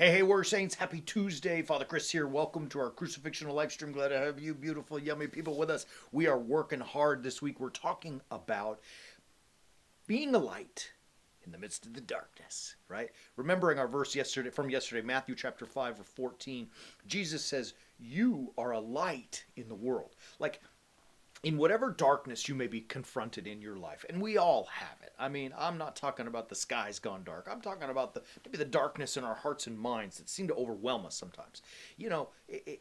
Hey, Warrior Saints, happy Tuesday. Father Chris here. Welcome to our Crucifixional live stream. Glad to have you beautiful, yummy people with us. We are working hard this week. We're talking about being a light in the midst of the darkness, right? Remembering our verse yesterday, Matthew chapter 5 verse 14. Jesus says, "You are a light in the world." Like, in whatever darkness you may be confronted in your life, and we all have it. I mean, I'm not talking about the skies gone dark. I'm talking about maybe the darkness in our hearts and minds that seem to overwhelm us sometimes.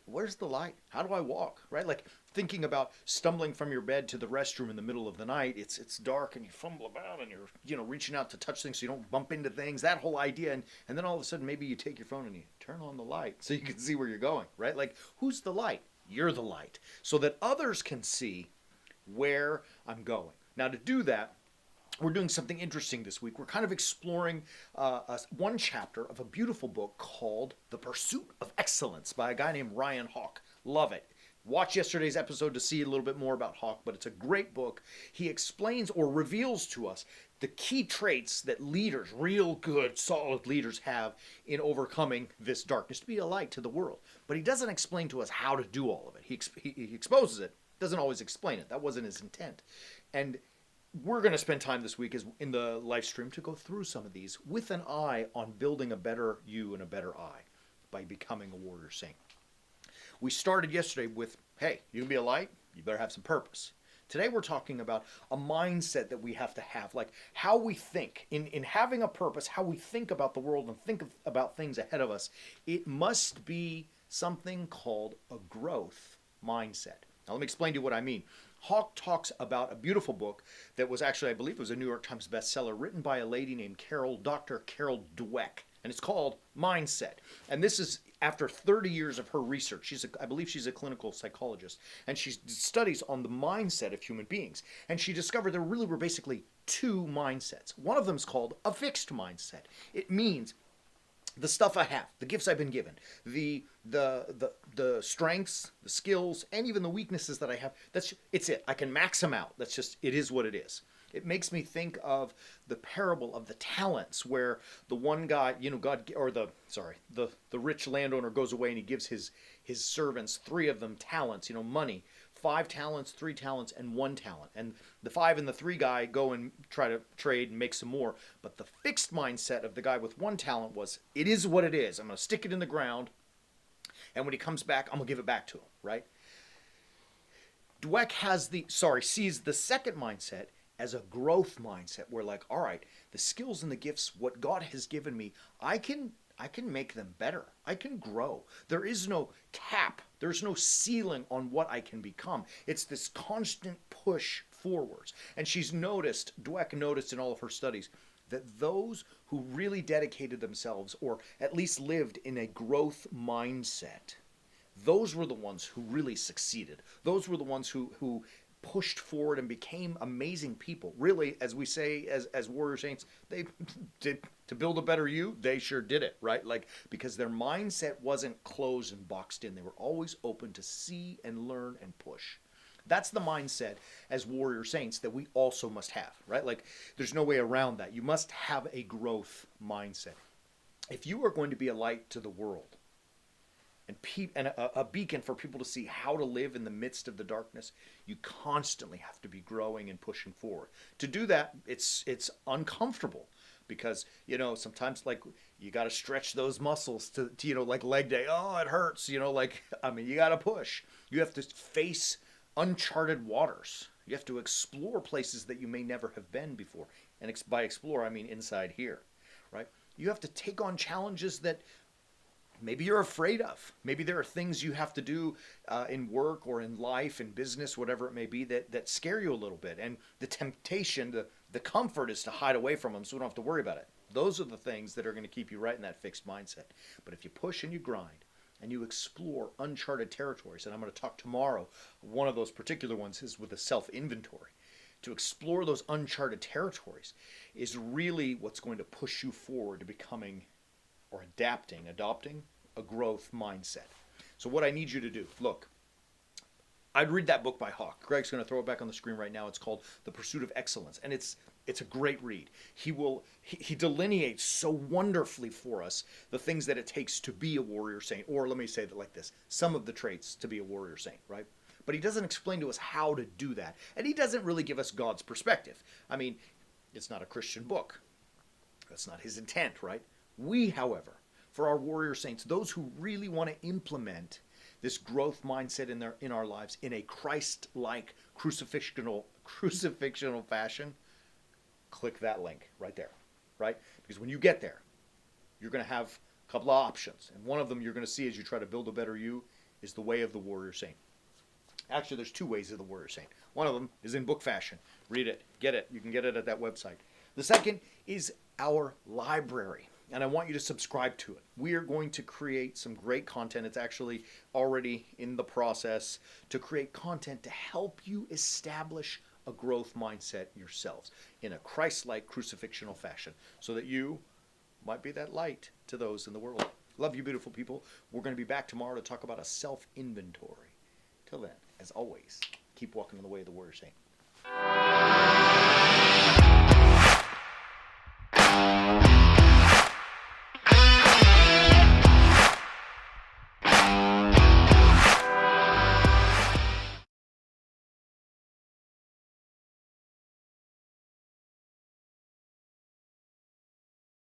Where's the light? How do I walk? Right? Like thinking about stumbling from your bed to the restroom in the middle of the night. It's dark and you fumble about and you're reaching out to touch things so you don't bump into things. That whole idea, and then all of a sudden maybe you take your phone and you turn on the light so you can see where you're going. Right? Like, who's the light? You're the light, so that others can see where I'm going. Now, to do that, we're doing something interesting this week. We're kind of exploring one chapter of a beautiful book called The Pursuit of Excellence by a guy named Ryan Hawk. Love it. Watch yesterday's episode to see a little bit more about Hawk, but it's a great book. He explains or reveals to us the key traits that leaders, real good, solid leaders, have in overcoming this darkness, to be a light to the world. But he doesn't explain to us how to do all of it. He exposes it, doesn't always explain it. That wasn't his intent. And we're going to spend time this week in the live stream to go through some of these with an eye on building a better you and a better I by becoming a warrior saint. We started yesterday with, hey, you can be a light, you better have some purpose. Today we're talking about a mindset that we have to have, like how we think. In having a purpose, how we think about the world and about things ahead of us, it must be something called a growth mindset. Now let me explain to you what I mean. Hawk talks about a beautiful book that was actually, I believe it was a New York Times bestseller, written by a lady named Dr. Carol Dweck, and it's called Mindset. And this is after 30 years of her research. I believe she's a clinical psychologist, and she studies on the mindset of human beings. And she discovered there really were basically two mindsets. One of them is called a fixed mindset. It means the stuff I have, the gifts I've been given, the strengths, the skills, and even the weaknesses that I have. It's it. I can max them out. It is what it is. It makes me think of the parable of the talents, where the one guy, the rich landowner goes away and he gives his servants, three of them, talents, money. 5 talents, 3 talents, and 1 talent. And the 5 and the 3 guy go and try to trade and make some more. But the fixed mindset of the guy with 1 talent was, it is what it is. I'm going to stick it in the ground, and when he comes back, I'm going to give it back to him, right? Dweck sees the second mindset as a growth mindset, where like, all right, the skills and the gifts, what God has given me, I can make them better. I can grow. There is no cap. There's no ceiling on what I can become. It's this constant push forwards. And Dweck noticed in all of her studies, that those who really dedicated themselves, or at least lived in a growth mindset, those were the ones who really succeeded. Those were the ones who pushed forward and became amazing people. Really, as we say as warrior saints, they did, to build a better you, they sure did it, right? Like, because their mindset wasn't closed and boxed in. They were always open to see and learn and push. That's the mindset as warrior saints that we also must have, right? Like, there's no way around that. You must have a growth mindset. If you are going to be a light to the world, and a beacon for people to see how to live in the midst of the darkness, you constantly have to be growing and pushing forward. To do that, it's uncomfortable, because sometimes, like, you got to stretch those muscles to like leg day. Oh, it hurts. You got to push. You have to face uncharted waters. You have to explore places that you may never have been before. And by explore, I mean inside here, right? You have to take on challenges that maybe you're afraid of. Maybe there are things you have to do in work or in life, in business, whatever it may be, that scare you a little bit. And the temptation, the comfort is to hide away from them so we don't have to worry about it. Those are the things that are going to keep you right in that fixed mindset. But if you push and you grind and you explore uncharted territories, and I'm going to talk tomorrow, one of those particular ones is with a self-inventory. To explore those uncharted territories is really what's going to push you forward to becoming or adopting a growth mindset. So what I need you to do, look, I'd read that book by Hawk. Greg's going to throw it back on the screen right now. It's called The Pursuit of Excellence, and it's a great read. He delineates so wonderfully for us the things that it takes to be a warrior saint, or let me say it like this, some of the traits to be a warrior saint, right? But he doesn't explain to us how to do that, and he doesn't really give us God's perspective. I mean, it's not a Christian book. That's not his intent, right? We, however, for our warrior saints, those who really want to implement this growth mindset in our lives in a Christ-like crucifixional fashion, click that link right there, right? Because when you get there, you're going to have a couple of options. And one of them you're going to see as you try to build a better you is the way of the warrior saint. Actually, there's two ways of the warrior saint. One of them is in book fashion. Read it. Get it. You can get it at that website. The second is our library. And I want you to subscribe to it. We are going to create some great content. It's actually already in the process to create content to help you establish a growth mindset yourselves in a Christ-like crucifixional fashion so that you might be that light to those in the world. Love you, beautiful people. We're going to be back tomorrow to talk about a self-inventory. Till then, as always, keep walking in the way of the warrior saint.